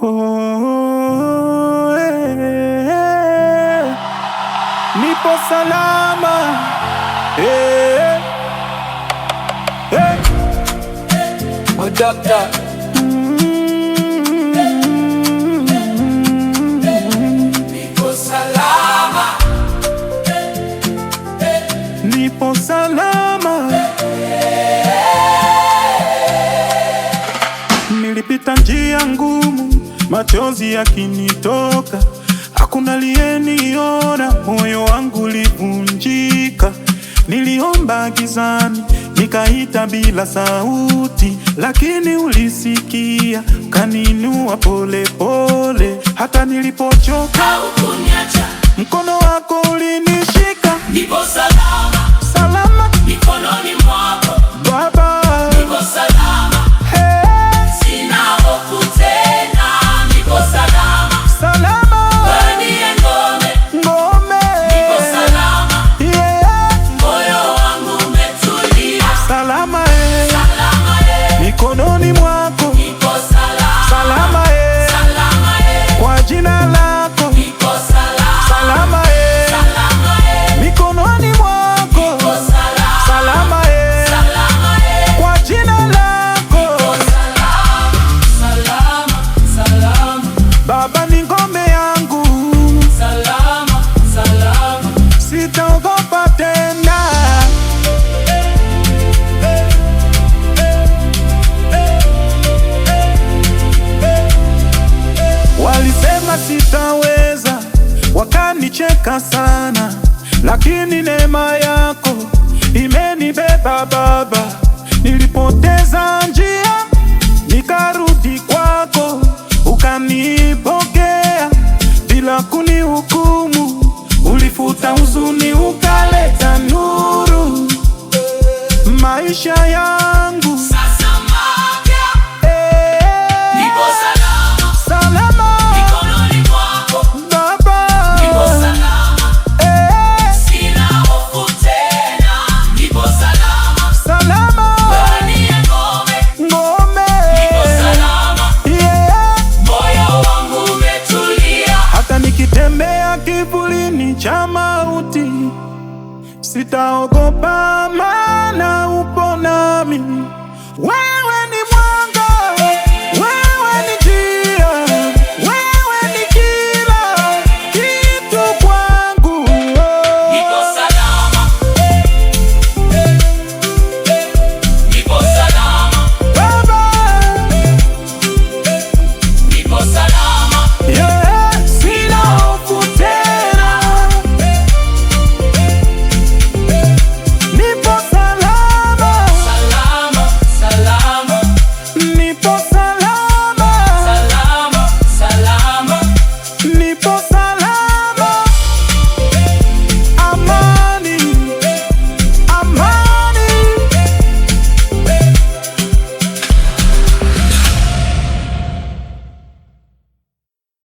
Oh, nipo salama. Doctor. Nipo salama. Nipo salama. Nilipita njia ngumu, machozi yakinitoka, hakuna aliyeniona, moyo wangu ulivunjika. Niliomba gizani, nikaita bila sauti, lakini ulisikia, ukaninua pole pole. Hata nilipochoka Haukuniacha, mkono wako ulinishika. nipo salama, Salama mikononi mwako Baba, nipo salama, sina hofu tena, nipo salama, salama wewe ndiye ngome, ngome, nipo salama, moyo wangu umetulia, salama salama mikononi mwako, nipo salama, salama salama kwa jina lako, nipo salama, salama salama mikononi mwako, nipo salama, salama salama kwa jina lako. salama, salama, Baba ni ngome yangu, salama, salama, sitaogopa tena. Walisema sitaweza, wakanicheka sana, lakini neema yako imenibeba Baba. Nilipoteza njia, nikarudi kwako, ukanipokea bila kunihukumu. Ulifuta huzuni, ukaleta nuru maisha yangu. sasa mapya, nipo salama, Salama mikononi mwako Baba, nipo salama, sina hofu tena, nipo salama, salama wewe ndiye ngome, ngome, nipo salama, moyo wangu umetulia, hata nikitembea kivulini cha mauti, sitaogopa